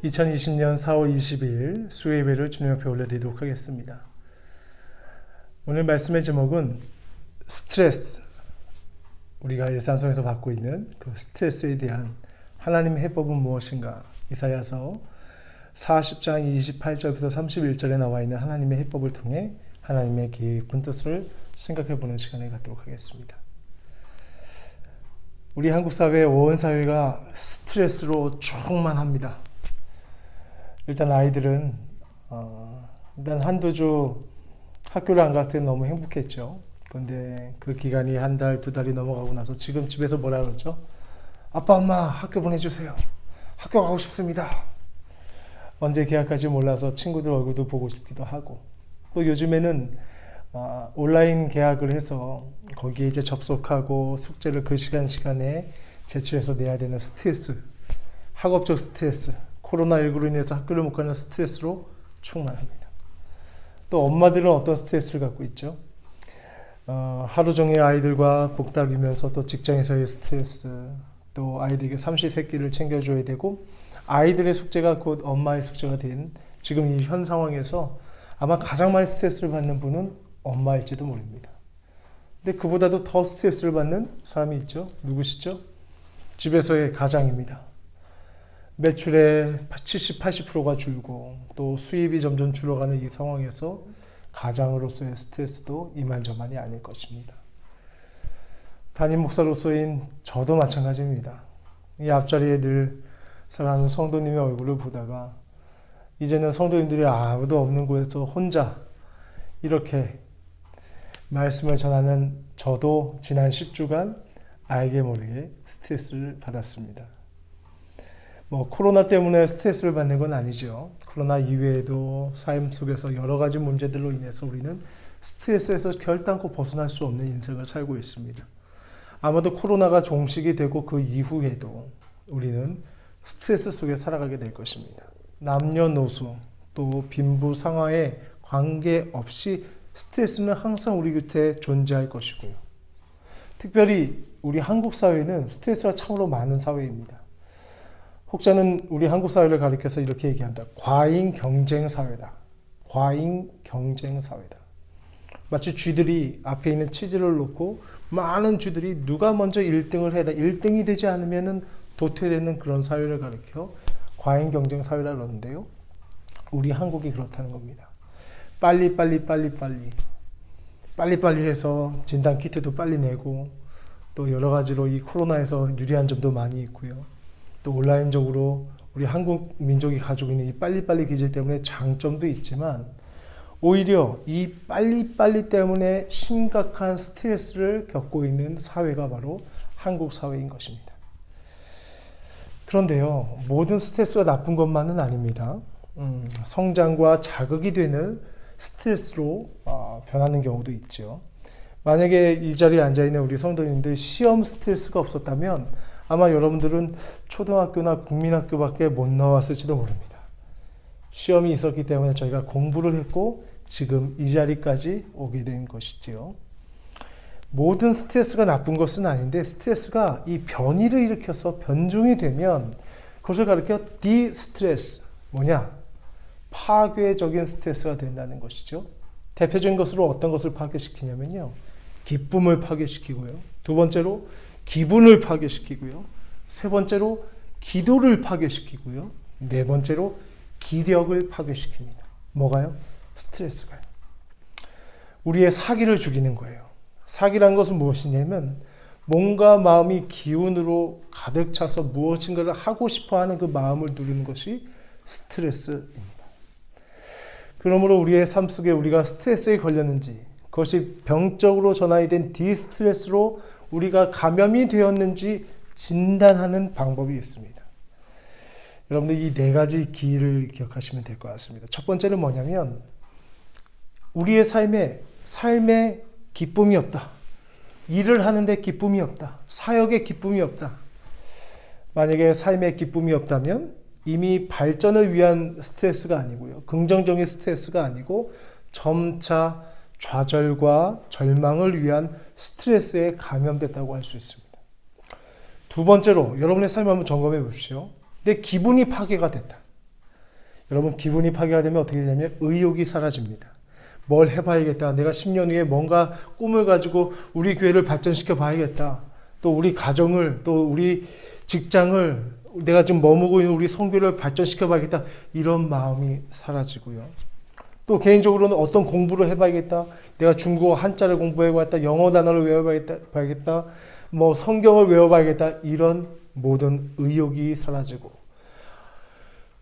2020년 4월 22일 수요예배를 주님 앞에 올려드리도록 하겠습니다. 오늘 말씀의 제목은 스트레스, 우리가 일상 속에서 받고 있는 그 스트레스에 대한 하나님의 해법은 무엇인가? 이사야서 40장 28절부터 31절에 나와 있는 하나님의 해법을 통해 하나님의 깊은 뜻을 생각해보는 시간을 갖도록 하겠습니다. 우리 한국 사회 온 사회가 스트레스로 충만합니다. 일단 아이들은 일단 한두 주 학교를 안 갈 때 너무 행복했죠. 그런데 그 기간이 한 달, 두 달이 넘어가고 나서 지금 집에서 뭐라 그러죠? 아빠, 엄마 학교 보내주세요. 학교 가고 싶습니다. 언제 개학할지 몰라서 친구들 얼굴도 보고 싶기도 하고, 또 요즘에는 온라인 개학을 해서 거기에 이제 접속하고 숙제를 그 시간에 제출해서 내야 되는 스트레스, 학업적 스트레스, 코로나19로 인해서 학교를 못 가는 스트레스로 충만합니다. 또 엄마들은 어떤 스트레스를 갖고 있죠? 하루 종일 아이들과 복닥이면서 또 직장에서의 스트레스, 또 아이들에게 삼시세끼를 챙겨줘야 되고 아이들의 숙제가 곧 엄마의 숙제가 된 지금 이 현 상황에서 아마 가장 많이 스트레스를 받는 분은 엄마일지도 모릅니다. 근데 그보다도 더 스트레스를 받는 사람이 있죠. 누구시죠? 집에서의 가장입니다. 매출의 70, 80%가 줄고 또 수입이 점점 줄어가는 이 상황에서 가장으로서의 스트레스도 이만저만이 아닐 것입니다. 담임 목사로서인 저도 마찬가지입니다. 이 앞자리에 늘 사랑하는 성도님의 얼굴을 보다가 이제는 성도님들이 아무도 없는 곳에서 혼자 이렇게 말씀을 전하는 저도 지난 10주간 알게 모르게 스트레스를 받았습니다. 코로나 때문에 스트레스를 받는 건 아니죠. 코로나 이외에도 삶 속에서 여러 가지 문제들로 인해서 우리는 스트레스에서 결단코 벗어날 수 없는 인생을 살고 있습니다. 아마도 코로나가 종식이 되고 그 이후에도 우리는 스트레스 속에 살아가게 될 것입니다. 남녀노소 또 빈부 상하에 관계없이 스트레스는 항상 우리 곁에 존재할 것이고요. 특별히 우리 한국 사회는 스트레스가 참으로 많은 사회입니다. 혹자는 우리 한국 사회를 가리켜서 이렇게 얘기합니다. 과잉 경쟁 사회다. 과잉 경쟁 사회다. 마치 쥐들이 앞에 있는 치즈를 놓고 많은 쥐들이 누가 먼저 1등을 해야 돼. 1등이 되지 않으면 도태되는 그런 사회를 가리켜 과잉 경쟁 사회라 그러는데요. 우리 한국이 그렇다는 겁니다. 빨리 해서 진단 키트도 빨리 내고 또 여러 가지로 이 코로나에서 유리한 점도 많이 있고요. 또 온라인적으로 우리 한국 민족이 가지고 있는 이 빨리빨리 기질 때문에 장점도 있지만 오히려 이 빨리빨리 때문에 심각한 스트레스를 겪고 있는 사회가 바로 한국 사회인 것입니다. 그런데요, 모든 스트레스가 나쁜 것만은 아닙니다. 성장과 자극이 되는 스트레스로 변하는 경우도 있죠. 만약에 이 자리에 앉아있는 우리 성도님들 시험 스트레스가 없었다면 아마 여러분들은 초등학교나 국민학교밖에 못 나왔을지도 모릅니다. 시험이 있었기 때문에 저희가 공부를 했고 지금 이 자리까지 오게 된 것이지요. 모든 스트레스가 나쁜 것은 아닌데 스트레스가 이 변이를 일으켜서 변종이 되면 그것을 가리켜 디스트레스, 뭐냐? 파괴적인 스트레스가 된다는 것이죠. 대표적인 것으로 어떤 것을 파괴시키냐면요. 기쁨을 파괴시키고요. 두 번째로 기분을 파괴시키고요. 세 번째로 기도를 파괴시키고요. 네 번째로 기력을 파괴시킵니다. 뭐가요? 스트레스가요. 우리의 사기를 죽이는 거예요. 사기란 것은 무엇이냐면 몸과 마음이 기운으로 가득 차서 무엇인가를 하고 싶어하는 그 마음을 누르는 것이 스트레스입니다. 그러므로 우리의 삶 속에 우리가 스트레스에 걸렸는지 그것이 병적으로 전환이 된 디스트레스로 우리가 감염이 되었는지 진단하는 방법이 있습니다. 여러분들 이 네 가지 기를 기억하시면 될 것 같습니다. 첫 번째는 뭐냐면 우리의 삶에 기쁨이 없다. 일을 하는데 기쁨이 없다. 사역에 기쁨이 없다. 만약에 삶에 기쁨이 없다면 이미 발전을 위한 스트레스가 아니고요. 긍정적인 스트레스가 아니고 점차 좌절과 절망을 위한 스트레스에 감염됐다고 할 수 있습니다. 두 번째로 여러분의 삶을 한번 점검해 보십시오. 내 기분이 파괴가 됐다. 여러분 기분이 파괴가 되면 어떻게 되냐면 의욕이 사라집니다. 뭘 해봐야겠다. 내가 10년 후에 뭔가 꿈을 가지고 우리 교회를 발전시켜 봐야겠다. 또 우리 가정을, 또 우리 직장을, 내가 지금 머무고 있는 우리 선교를 발전시켜 봐야겠다. 이런 마음이 사라지고요. 또 개인적으로는 어떤 공부를 해봐야겠다. 내가 중국어 한자를 공부해봐야겠다. 영어 단어를 외워봐야겠다. 뭐 성경을 외워봐야겠다. 이런 모든 의욕이 사라지고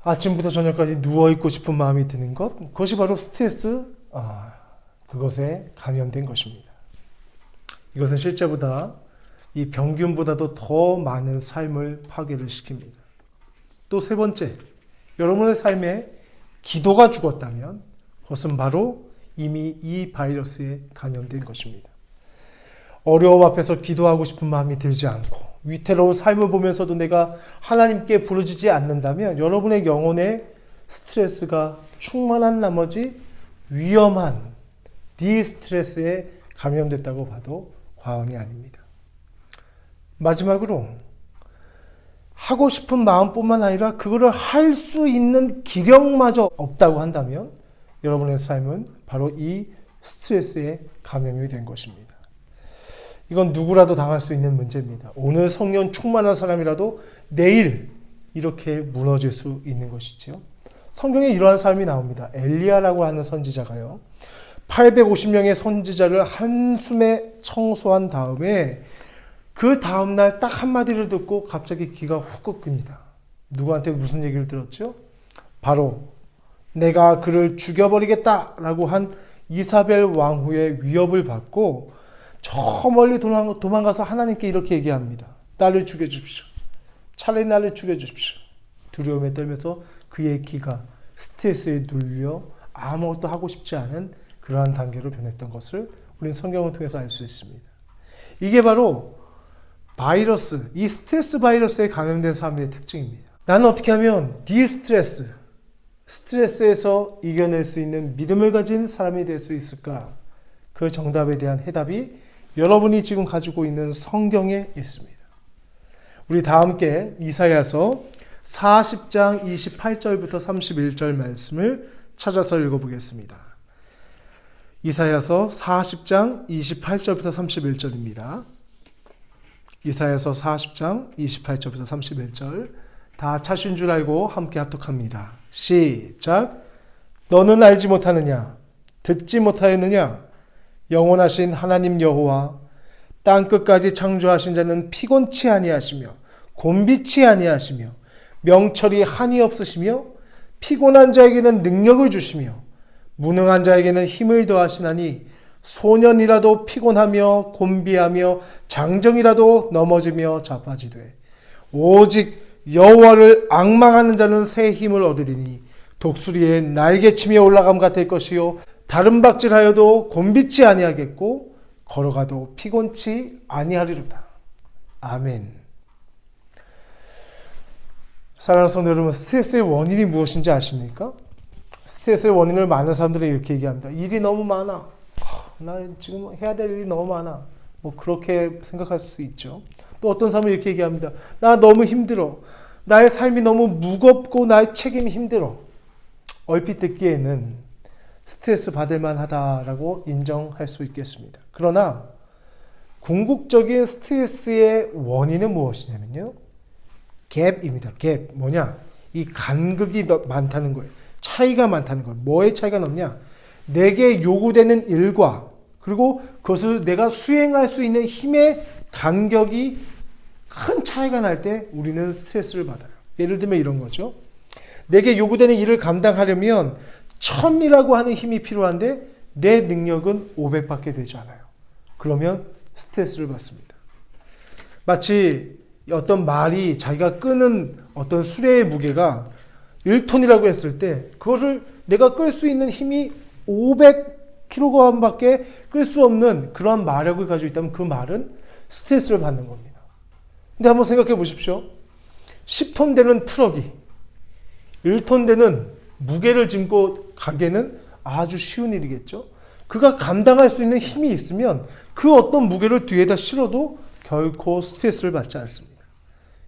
아침부터 저녁까지 누워있고 싶은 마음이 드는 것, 그것이 바로 스트레스, 그것에 감염된 것입니다. 이것은 실제보다 이 평균보다도 더 많은 삶을 파괴를 시킵니다. 또 세 번째, 여러분의 삶에 기도가 죽었다면 그것은 바로 이미 이 바이러스에 감염된 것입니다. 어려움 앞에서 기도하고 싶은 마음이 들지 않고 위태로운 삶을 보면서도 내가 하나님께 부르짖지 않는다면 여러분의 영혼에 스트레스가 충만한 나머지 위험한 디스트레스에 감염됐다고 봐도 과언이 아닙니다. 마지막으로 하고 싶은 마음뿐만 아니라 그거를 할 수 있는 기력마저 없다고 한다면 여러분의 삶은 바로 이 스트레스에 감염이 된 것입니다. 이건 누구라도 당할 수 있는 문제입니다. 오늘 성령 충만한 사람이라도 내일 이렇게 무너질 수 있는 것이죠. 성경에 이러한 삶이 나옵니다. 엘리야라고 하는 선지자가요. 850명의 선지자를 한숨에 청소한 다음에 그 다음날 딱 한마디를 듣고 갑자기 기가 훅 끕니다. 누구한테 무슨 얘기를 들었죠? 바로 내가 그를 죽여버리겠다라고 한 이사벨 왕후의 위협을 받고 저 멀리 도망가서 하나님께 이렇게 얘기합니다. 나를 죽여주십시오. 차라리 나를 죽여주십시오. 두려움에 떨면서 그의 기가 스트레스에 눌려 아무것도 하고 싶지 않은 그러한 단계로 변했던 것을 우리는 성경을 통해서 알 수 있습니다. 이게 바로 바이러스, 이 스트레스 바이러스에 감염된 사람의 특징입니다. 나는 어떻게 하면 디스트레스, 스트레스에서 이겨낼 수 있는 믿음을 가진 사람이 될 수 있을까? 그 정답에 대한 해답이 여러분이 지금 가지고 있는 성경에 있습니다. 우리 다 함께 이사야서 40장 28절부터 31절 말씀을 찾아서 읽어보겠습니다. 이사야서 40장 28절부터 31절입니다. 이사야서 40장 28절부터 31절 다 찾으신 줄 알고 함께 합독합니다. 시작. 너는 알지 못하느냐? 듣지 못하였느냐? 영원하신 하나님 여호와 땅끝까지 창조하신 자는 피곤치 아니하시며 곤비치 아니하시며 명철이 한이 없으시며 피곤한 자에게는 능력을 주시며 무능한 자에게는 힘을 더하시나니 소년이라도 피곤하며 곤비하며 장정이라도 넘어지며 자빠지되 오직 여호와를 앙망하는 자는 새 힘을 얻으리니 독수리의 날개치며 올라감 같을 것이요 다른 박질하여도 곤비치 아니하겠고 걸어가도 피곤치 아니하리로다. 아멘. 사랑하는 성도 여러분, 스트레스의 원인이 무엇인지 아십니까? 스트레스의 원인을 많은 사람들이 이렇게 얘기합니다. 일이 너무 많아. 나 지금 해야 될 일이 너무 많아. 뭐 그렇게 생각할 수 있죠. 또 어떤 사람은 이렇게 얘기합니다. 나 너무 힘들어. 나의 삶이 너무 무겁고 나의 책임이 힘들어. 얼핏 듣기에는 스트레스 받을 만하다라고 인정할 수 있겠습니다. 그러나 궁극적인 스트레스의 원인은 무엇이냐면요. 갭입니다. 갭. 뭐냐? 이 간극이 많다는 거예요. 차이가 많다는 거예요. 뭐의 차이가 높냐? 내게 요구되는 일과 그리고 그것을 내가 수행할 수 있는 힘의 간격이 큰 차이가 날 때 우리는 스트레스를 받아요. 예를 들면 이런 거죠. 내게 요구되는 일을 감당하려면 1000이라고 하는 힘이 필요한데 내 능력은 500밖에 되지 않아요. 그러면 스트레스를 받습니다. 마치 어떤 말이 자기가 끄는 어떤 수레의 무게가 1톤이라고 했을 때 그것을 내가 끌 수 있는 힘이 500kg밖에 끌 수 없는 그런 마력을 가지고 있다면 그 말은 스트레스를 받는 겁니다. 근데 한번 생각해 보십시오. 10톤 되는 트럭이 1톤 되는 무게를 짐고 가기에는 아주 쉬운 일이겠죠. 그가 감당할 수 있는 힘이 있으면 그 어떤 무게를 뒤에다 실어도 결코 스트레스를 받지 않습니다.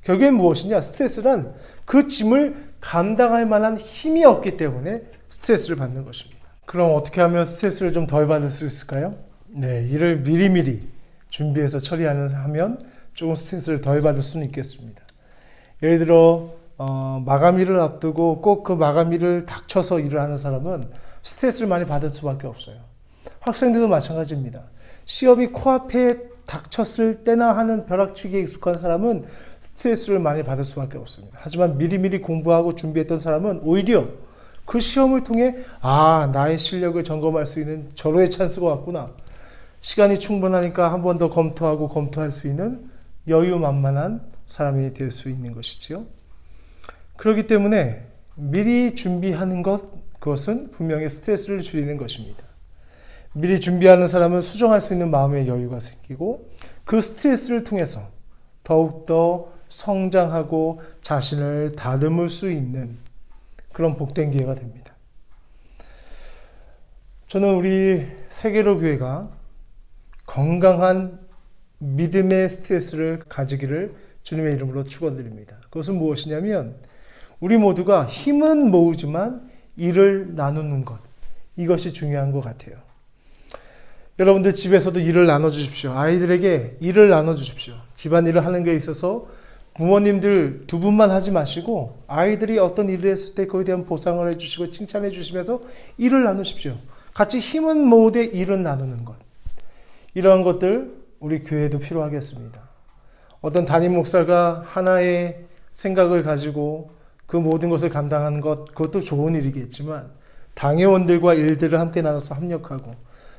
결국엔 무엇이냐? 스트레스란 그 짐을 감당할 만한 힘이 없기 때문에 스트레스를 받는 것입니다. 그럼 어떻게 하면 스트레스를 좀 덜 받을 수 있을까요? 네, 일을 미리미리 준비해서 처리하면 조금 스트레스를 덜 받을 수는 있겠습니다. 예를 들어 마감일을 앞두고 꼭 그 마감일을 닥쳐서 일을 하는 사람은 스트레스를 많이 받을 수밖에 없어요. 학생들도 마찬가지입니다. 시험이 코앞에 닥쳤을 때나 하는 벼락치기에 익숙한 사람은 스트레스를 많이 받을 수밖에 없습니다. 하지만 미리미리 공부하고 준비했던 사람은 오히려 그 시험을 통해 나의 실력을 점검할 수 있는 절호의 찬스가 왔구나. 시간이 충분하니까 한 번 더 검토할 수 있는 여유만만한 사람이 될 수 있는 것이지요. 그렇기 때문에 미리 준비하는 그것은 분명히 스트레스를 줄이는 것입니다. 미리 준비하는 사람은 수정할 수 있는 마음의 여유가 생기고 그 스트레스를 통해서 더욱더 성장하고 자신을 다듬을 수 있는 그런 복된 기회가 됩니다. 저는 우리 세계로 교회가 건강한 믿음의 스트레스를 가지기를 주님의 이름으로 축원드립니다. 그것은 무엇이냐면 우리 모두가 힘은 모으지만 일을 나누는 것, 이것이 중요한 것 같아요. 여러분들 집에서도 일을 나눠주십시오. 아이들에게 일을 나눠주십시오. 집안일을 하는 게 있어서 부모님들 두 분만 하지 마시고 아이들이 어떤 일을 했을 때 그에 대한 보상을 해주시고 칭찬해 주시면서 일을 나누십시오. 같이 힘은 모으되 일은 나누는 것. 이러한 것들 우리 교회도 필요하겠습니다. 어떤 담임 목사가 하나의 생각을 가지고 그 모든 것을 감당하는 것, 그것도 좋은 일이겠지만 당회원들과 일들을 함께 나눠서 합력하고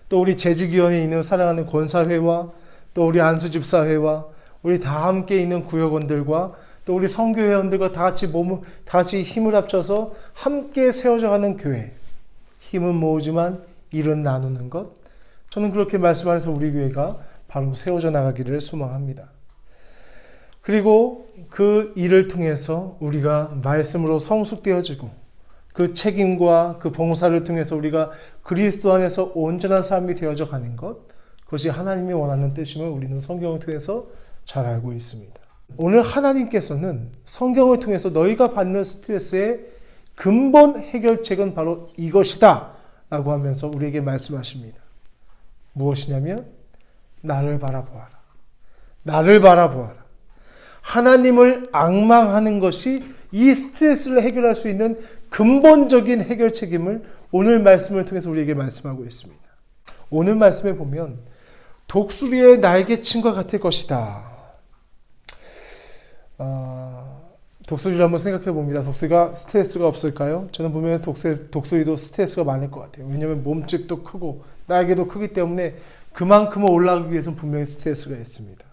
또 우리 재직위원회에 있는 사랑하는 권사회와 또 우리 안수집사회와 우리 다 함께 있는 구역원들과 또 우리 선교회원들과 다 같이 힘을 합쳐서 함께 세워져가는 교회. 힘은 모으지만 일은 나누는 것. 저는 그렇게 말씀하면서 우리 교회가 바로 세워져 나가기를 소망합니다. 그리고 그 일을 통해서 우리가 말씀으로 성숙되어지고 그 책임과 그 봉사를 통해서 우리가 그리스도 안에서 온전한 삶이 되어져 가는 것, 그것이 하나님이 원하는 뜻임을 우리는 성경을 통해서 잘 알고 있습니다. 오늘 하나님께서는 성경을 통해서 너희가 받는 스트레스의 근본 해결책은 바로 이것이다 라고 하면서 우리에게 말씀하십니다. 무엇이냐면 나를 바라보아라. 나를 바라보아라. 하나님을 앙망하는 것이 이 스트레스를 해결할 수 있는 근본적인 해결책임을 오늘 말씀을 통해서 우리에게 말씀하고 있습니다. 오늘 말씀에 보면 독수리의 날개침과 같을 것이다. 독수리를 한번 생각해 봅니다. 독수리가 스트레스가 없을까요? 저는 보면 독수리도 스트레스가 많을 것 같아요. 왜냐하면 몸집도 크고 날개도 크기 때문에 그만큼은 올라가기 위해서는 분명히 스트레스가 있습니다.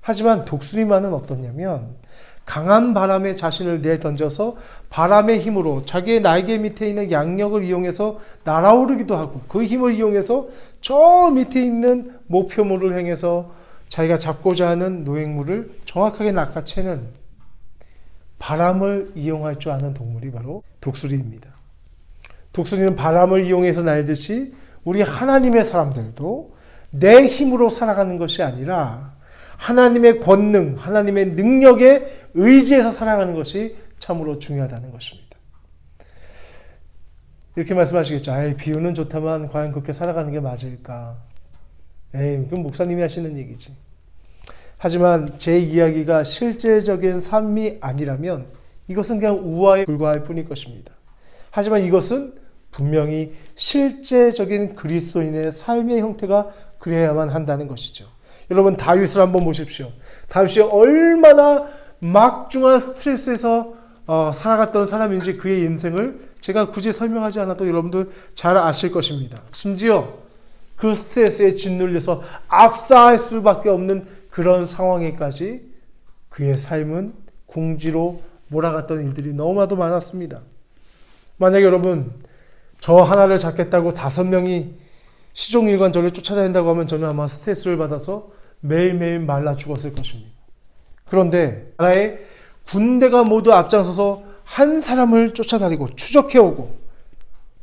하지만 독수리만은 어떠냐면 강한 바람에 자신을 내던져서 바람의 힘으로 자기의 날개 밑에 있는 양력을 이용해서 날아오르기도 하고 그 힘을 이용해서 저 밑에 있는 목표물을 향해서 자기가 잡고자 하는 노획물을 정확하게 낚아채는 바람을 이용할 줄 아는 동물이 바로 독수리입니다. 독수리는 바람을 이용해서 날듯이 우리 하나님의 사람들도 내 힘으로 살아가는 것이 아니라 하나님의 권능, 하나님의 능력에 의지해서 살아가는 것이 참으로 중요하다는 것입니다. 이렇게 말씀하시겠죠. 비유는 좋다만 과연 그렇게 살아가는 게 맞을까? 그건 목사님이 하시는 얘기지. 하지만 제 이야기가 실제적인 삶이 아니라면 이것은 그냥 우화에 불과할 뿐일 것입니다. 하지만 이것은 분명히 실제적인 그리스도인의 삶의 형태가 그래야만 한다는 것이죠. 여러분 다윗을 한번 보십시오. 다윗이 얼마나 막중한 스트레스에서 살아갔던 사람인지 그의 인생을 제가 굳이 설명하지 않아도 여러분들 잘 아실 것입니다. 심지어 그 스트레스에 짓눌려서 압사할 수밖에 없는 그런 상황에까지 그의 삶은 궁지로 몰아갔던 일들이 너무나도 많았습니다. 만약에 여러분 저 하나를 잡겠다고 5명이 시종일관 저를 쫓아다닌다고 하면 저는 아마 스트레스를 받아서 매일매일 말라 죽었을 것입니다. 그런데 나라의 군대가 모두 앞장서서 한 사람을 쫓아다니고 추적해오고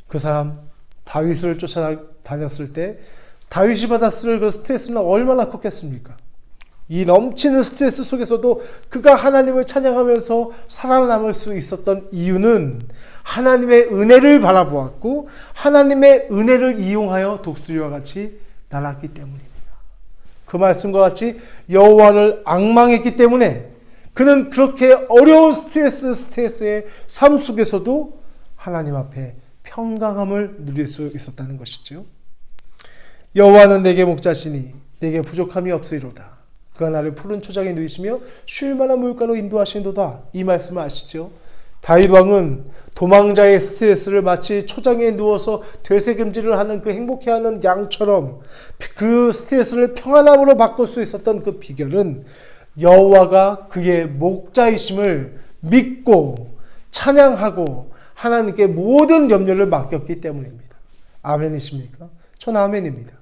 그 사람 다윗을 쫓아다녔을 때 다윗이 받았을 그 스트레스는 얼마나 컸겠습니까? 이 넘치는 스트레스 속에서도 그가 하나님을 찬양하면서 살아남을 수 있었던 이유는 하나님의 은혜를 바라보았고 하나님의 은혜를 이용하여 독수리와 같이 날았기 때문입니다. 그 말씀과 같이 여호와를 앙망했기 때문에 그는 그렇게 어려운 스트레스의 삶 속에서도 하나님 앞에 평강함을 누릴 수 있었다는 것이죠. 여호와는 내게 목자시니 내게 부족함이 없으리로다. 그가 나를 푸른 초장에 누이시며 쉴 만한 물가로 인도하신도다. 이 말씀을 아시죠? 다윗 왕은 도망자의 스트레스를 마치 초장에 누워서 되새김질을 하는 그 행복해하는 양처럼 그 스트레스를 평안함으로 바꿀 수 있었던 그 비결은 여호와가 그의 목자이심을 믿고 찬양하고 하나님께 모든 염려를 맡겼기 때문입니다. 아멘이십니까? 전 아멘입니다.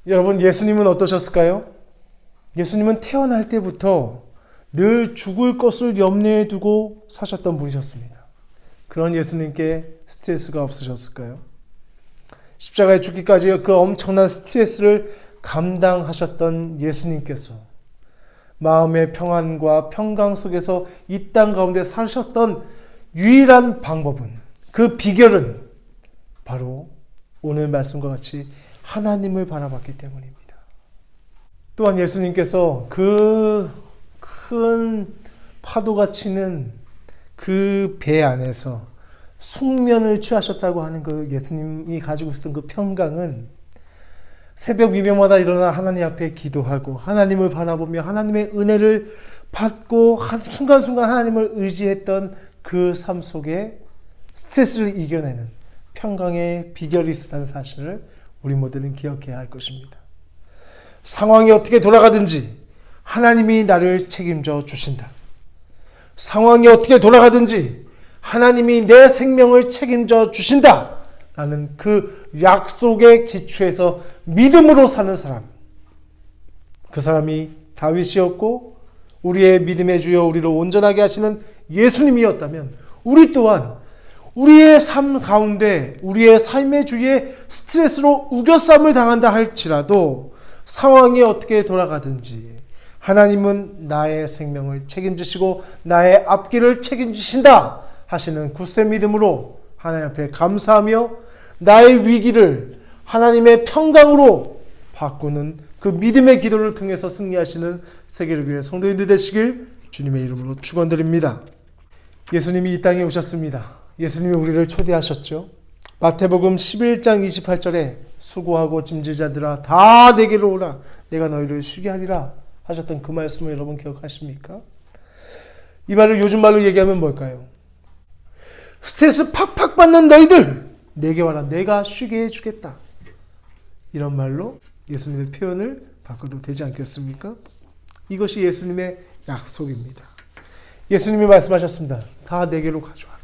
여러분, 예수님은 어떠셨을까요? 예수님은 태어날 때부터 늘 죽을 것을 염려해 두고 사셨던 분이셨습니다. 그런 예수님께 스트레스가 없으셨을까요? 십자가에 죽기까지 그 엄청난 스트레스를 감당하셨던 예수님께서 마음의 평안과 평강 속에서 이 땅 가운데 사셨던 유일한 방법은, 그 비결은 바로 오늘 말씀과 같이 하나님을 바라봤기 때문입니다. 또한 예수님께서 그 큰 파도가 치는 그 배 안에서 숙면을 취하셨다고 하는 그 예수님이 가지고 있었던 그 평강은 새벽 미명마다 일어나 하나님 앞에 기도하고 하나님을 바라보며 하나님의 은혜를 받고 순간순간 하나님을 의지했던 그 삶 속에 스트레스를 이겨내는 평강의 비결이 있다는 사실을 우리 모두는 기억해야 할 것입니다. 상황이 어떻게 돌아가든지 하나님이 나를 책임져 주신다. 상황이 어떻게 돌아가든지 하나님이 내 생명을 책임져 주신다. 라는 그 약속의 기초에서 믿음으로 사는 사람. 그 사람이 다윗이었고 우리의 믿음의 주여 우리를 온전하게 하시는 예수님이었다면 우리 또한 우리의 삶 가운데 우리의 삶의 주위에 스트레스로 우겨쌈을 당한다 할지라도 상황이 어떻게 돌아가든지 하나님은 나의 생명을 책임지시고 나의 앞길을 책임지신다 하시는 굳세 믿음으로 하나님 앞에 감사하며 나의 위기를 하나님의 평강으로 바꾸는 그 믿음의 기도를 통해서 승리하시는 세계를 위해 성도인들 되시길 주님의 이름으로 축원드립니다. 예수님이 이 땅에 오셨습니다. 예수님이 우리를 초대하셨죠. 마태복음 11장 28절에 수고하고 짐질자들아 다 내게로 오라 내가 너희를 쉬게 하리라 하셨던 그 말씀을 여러분 기억하십니까? 이 말을 요즘 말로 얘기하면 뭘까요? 스트레스 팍팍 받는 너희들 내게 와라 내가 쉬게 해주겠다. 이런 말로 예수님의 표현을 바꿔도 되지 않겠습니까? 이것이 예수님의 약속입니다. 예수님이 말씀하셨습니다. 다 내게로 가져와라.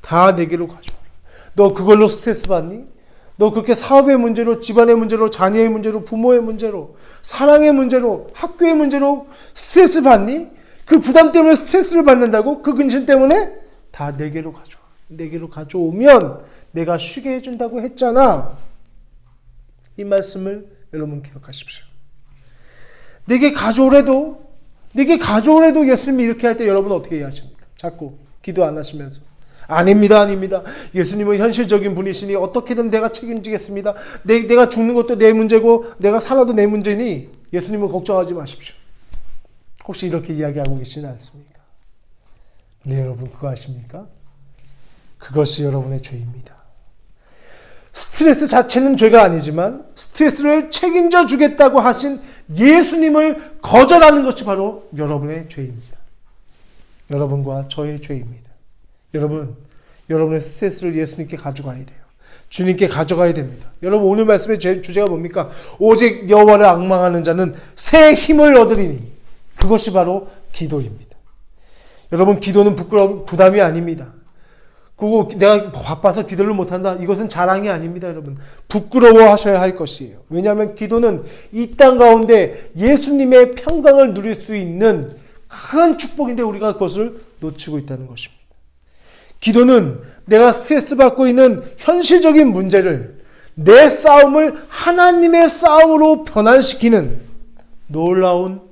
다 내게로 가져와라. 너 그걸로 스트레스 받니? 너 그렇게 사업의 문제로, 집안의 문제로, 자녀의 문제로, 부모의 문제로, 사랑의 문제로, 학교의 문제로 스트레스 받니? 그 부담 때문에 스트레스를 받는다고? 그 근심 때문에? 다 내게로 가져와. 내게로 가져오면 내가 쉬게 해준다고 했잖아. 이 말씀을 여러분 기억하십시오. 내게 가져오래도 예수님이 이렇게 할 때 여러분 어떻게 하십니까? 자꾸 기도 안 하시면서. 아닙니다. 예수님은 현실적인 분이시니 어떻게든 내가 책임지겠습니다. 내가 죽는 것도 내 문제고 내가 살아도 내 문제니 예수님은 걱정하지 마십시오. 혹시 이렇게 이야기하고 계시지 않습니까? 네, 여러분 그거 아십니까? 그것이 여러분의 죄입니다. 스트레스 자체는 죄가 아니지만 스트레스를 책임져 주겠다고 하신 예수님을 거절하는 것이 바로 여러분의 죄입니다. 여러분과 저의 죄입니다. 여러분의 스트레스를 예수님께 가져가야 돼요. 주님께 가져가야 됩니다. 여러분 오늘 말씀의 주제가 뭡니까? 오직 여호와를 앙망하는 자는 새 힘을 얻으리니 그것이 바로 기도입니다. 여러분 기도는 부담이 아닙니다. 그거 내가 바빠서 기도를 못한다. 이것은 자랑이 아닙니다. 여러분 부끄러워하셔야 할 것이에요. 왜냐하면 기도는 이 땅 가운데 예수님의 평강을 누릴 수 있는 큰 축복인데 우리가 그것을 놓치고 있다는 것입니다. 기도는 내가 스트레스 받고 있는 현실적인 문제를 내 싸움을 하나님의 싸움으로 변환시키는 놀라운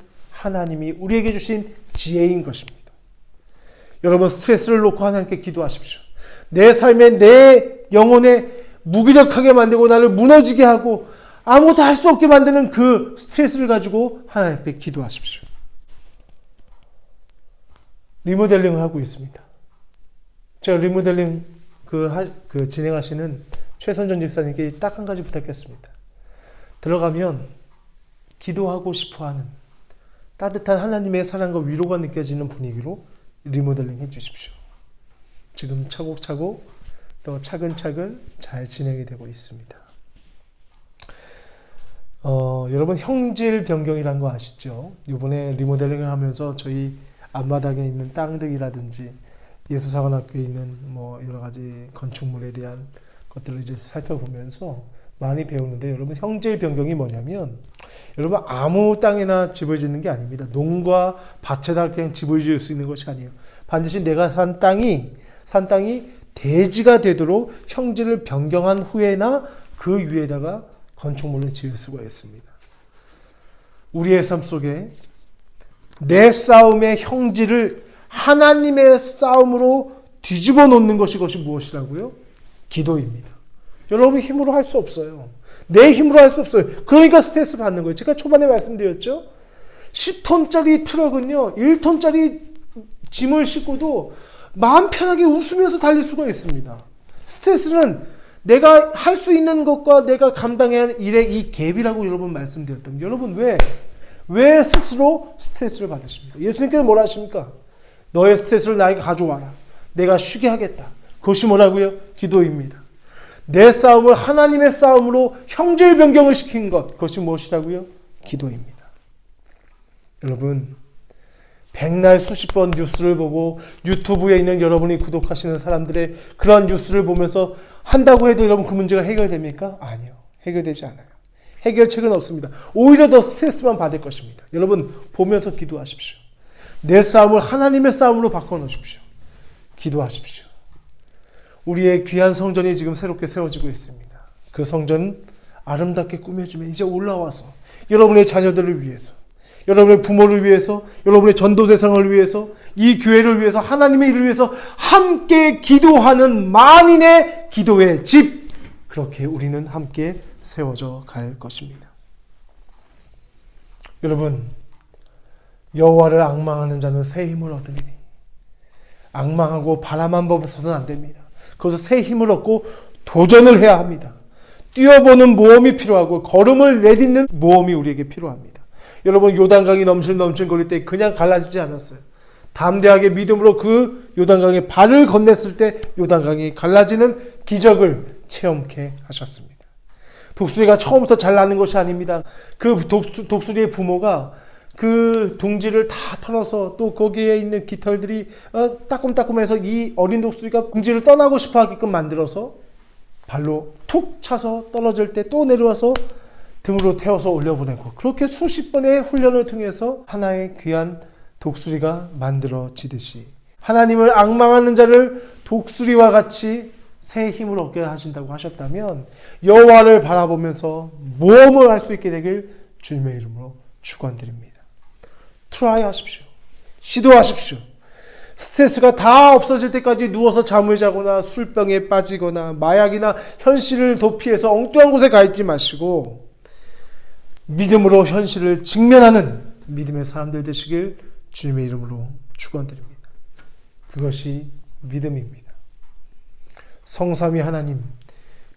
하나님이 우리에게 주신 지혜인 것입니다. 여러분, 스트레스를 놓고 하나님께 기도하십시오. 내 삶에, 내 영혼에 무기력하게 만들고 나를 무너지게 하고 아무것도 할 수 없게 만드는 그 스트레스를 가지고 하나님 앞에 기도하십시오. 리모델링을 하고 있습니다. 제가 리모델링 진행하시는 최선전 집사님께 딱 한 가지 부탁했습니다. 들어가면 기도하고 싶어하는 따뜻한 하나님의 사랑과 위로가 느껴지는 분위기로 리모델링 해주십시오. 지금 차곡차곡 또 차근차근 잘 진행이 되고 있습니다. 여러분, 형질 변경이라는 거 아시죠? 이번에 리모델링을 하면서 저희 앞마당에 있는 땅들이라든지 예수사관학교에 있는 여러 가지 건축물에 대한 것들을 이제 살펴보면서 많이 배우는데, 여러분, 형질 변경이 뭐냐면, 여러분, 아무 땅에나 집을 짓는 게 아닙니다. 농과 밭에다 그냥 집을 지을 수 있는 것이 아니에요. 반드시 내가 산 땅이 대지가 되도록 형질을 변경한 후에나 그 위에다가 건축물을 지을 수가 있습니다. 우리의 삶 속에 내 싸움의 형질을 하나님의 싸움으로 뒤집어 놓는 것이 무엇이라고요? 기도입니다. 여러분 힘으로 할 수 없어요. 내 힘으로 할 수 없어요. 그러니까 스트레스 받는 거예요. 제가 초반에 말씀드렸죠. 10톤짜리 트럭은요, 1톤짜리 짐을 싣고도 마음 편하게 웃으면서 달릴 수가 있습니다. 스트레스는 내가 할 수 있는 것과 내가 감당해야 하는 일의 이 갭이라고 여러분 말씀드렸던, 여러분 왜 스스로 스트레스를 받으십니까? 예수님께서 뭐라 하십니까? 너의 스트레스를 나에게 가져와라. 내가 쉬게 하겠다. 그것이 뭐라고요? 기도입니다. 내 싸움을 하나님의 싸움으로 형질 변경을 시킨 것, 그것이 무엇이라고요? 기도입니다. 여러분, 백날 수십 번 뉴스를 보고 유튜브에 있는 여러분이 구독하시는 사람들의 그런 뉴스를 보면서 한다고 해도 여러분 그 문제가 해결됩니까? 아니요. 해결되지 않아요. 해결책은 없습니다. 오히려 더 스트레스만 받을 것입니다. 여러분, 보면서 기도하십시오. 내 싸움을 하나님의 싸움으로 바꿔놓으십시오. 기도하십시오. 우리의 귀한 성전이 지금 새롭게 세워지고 있습니다. 그 성전 아름답게 꾸며지면 이제 올라와서 여러분의 자녀들을 위해서, 여러분의 부모를 위해서, 여러분의 전도 대상을 위해서, 이 교회를 위해서, 하나님의 일을 위해서 함께 기도하는 만인의 기도의 집, 그렇게 우리는 함께 세워져 갈 것입니다. 여러분, 여호와를 앙망하는 자는 새 힘을 얻으리니, 앙망하고 바라만 보면서는 안 됩니다. 거기서 새 힘을 얻고 도전을 해야 합니다. 뛰어보는 모험이 필요하고 걸음을 내딛는 모험이 우리에게 필요합니다. 여러분, 요단강이 넘실넘실 거릴 때 그냥 갈라지지 않았어요. 담대하게 믿음으로 그 요단강에 발을 건넸을 때 요단강이 갈라지는 기적을 체험케 하셨습니다. 독수리가 처음부터 잘 나는 것이 아닙니다. 그 독수리의 부모가 그 둥지를 다 털어서 또 거기에 있는 깃털들이 따끔따끔해서 이 어린 독수리가 둥지를 떠나고 싶어 하게끔 만들어서 발로 툭 차서 떨어질 때 또 내려와서 등으로 태워서 올려보내고, 그렇게 수십 번의 훈련을 통해서 하나의 귀한 독수리가 만들어지듯이 하나님을 앙망하는 자를 독수리와 같이 새 힘을 얻게 하신다고 하셨다면 여호와를 바라보면서 모험을 할 수 있게 되길 주님의 이름으로 축원드립니다. 트라이 하십시오. 시도하십시오. 스트레스가 다 없어질 때까지 누워서 잠을 자거나 술병에 빠지거나 마약이나 현실을 도피해서 엉뚱한 곳에 가 있지 마시고 믿음으로 현실을 직면하는 믿음의 사람들 되시길 주님의 이름으로 축원드립니다. 그것이 믿음입니다. 성삼위 하나님,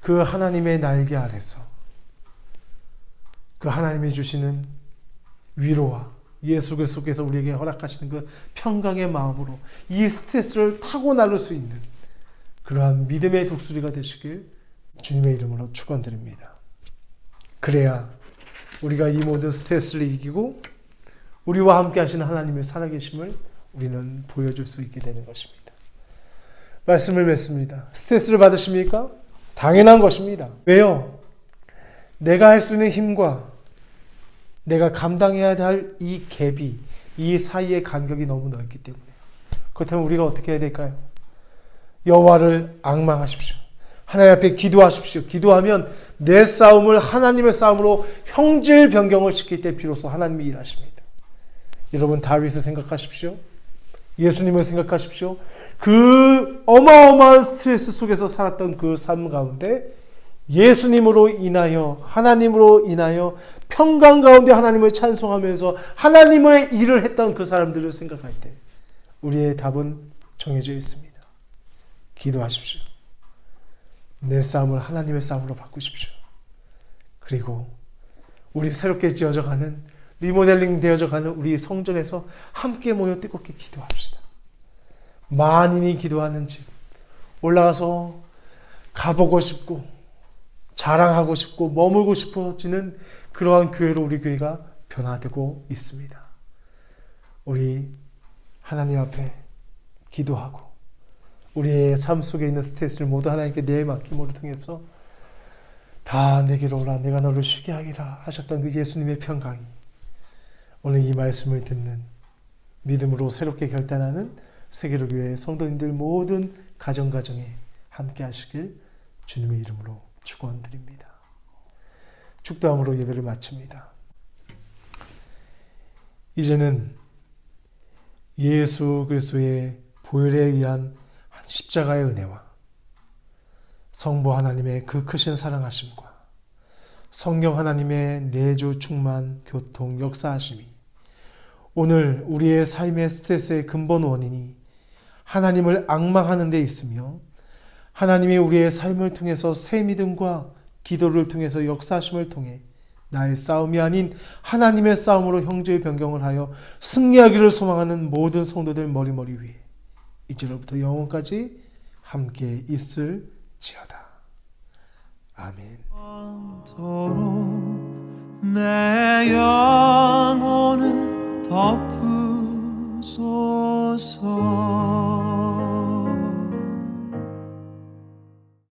그 하나님의 날개 아래서 그 하나님이 주시는 위로와 예수 그리스도께서 우리에게 허락하시는 그 평강의 마음으로 이 스트레스를 타고 나를 수 있는 그러한 믿음의 독수리가 되시길 주님의 이름으로 축원드립니다. 그래야 우리가 이 모든 스트레스를 이기고 우리와 함께 하시는 하나님의 살아계심을 우리는 보여줄 수 있게 되는 것입니다. 말씀을 맺습니다. 스트레스를 받으십니까? 당연한 것입니다. 왜요? 내가 할 수 있는 힘과 내가 감당해야 할 이 갭이, 이 사이의 간격이 너무 넓기 때문에. 그렇다면 우리가 어떻게 해야 될까요? 여호와를 앙망하십시오. 하나님 앞에 기도하십시오. 기도하면 내 싸움을 하나님의 싸움으로 형질 변경을 시킬 때 비로소 하나님이 일하십니다. 여러분 다윗을 생각하십시오. 예수님을 생각하십시오. 그 어마어마한 스트레스 속에서 살았던 그 삶 가운데 예수님으로 인하여, 하나님으로 인하여 평강 가운데 하나님을 찬송하면서 하나님의 일을 했던 그 사람들을 생각할 때 우리의 답은 정해져 있습니다. 기도하십시오. 내 싸움을 하나님의 싸움으로 바꾸십시오. 그리고 우리 새롭게 지어져가는, 리모델링 되어져가는 우리 성전에서 함께 모여 뜨겁게 기도합시다. 만인이 기도하는 집, 올라가서 가보고 싶고 자랑하고 싶고 머물고 싶어지는 그러한 교회로 우리 교회가 변화되고 있습니다. 우리 하나님 앞에 기도하고 우리의 삶 속에 있는 스트레스를 모두 하나님께 내맡김으로 통해서 다 내게로 오라, 내가 너를 쉬게 하리라 하셨던 그 예수님의 평강이 오늘 이 말씀을 듣는 믿음으로 새롭게 결단하는 세계로 교회 성도님들 모든 가정가정에 함께 하시길 주님의 이름으로 축원드립니다. 축도함으로 예배를 마칩니다. 이제는 예수 그리스도의 보혈에 의한 십자가의 은혜와 성부 하나님의 그 크신 사랑하심과 성령 하나님의 내주 충만 교통 역사하심이 오늘 우리의 삶의 스트레스의 근본 원인이 하나님을 앙망하는 데 있으며 하나님이 우리의 삶을 통해서 새 믿음과 기도를 통해서 역사하심을 통해 나의 싸움이 아닌 하나님의 싸움으로 형제의 변경을 하여 승리하기를 소망하는 모든 성도들 머리머리 위에 이제로부터 영원까지 함께 있을지어다. 아멘. 내 영혼을 덮으소서.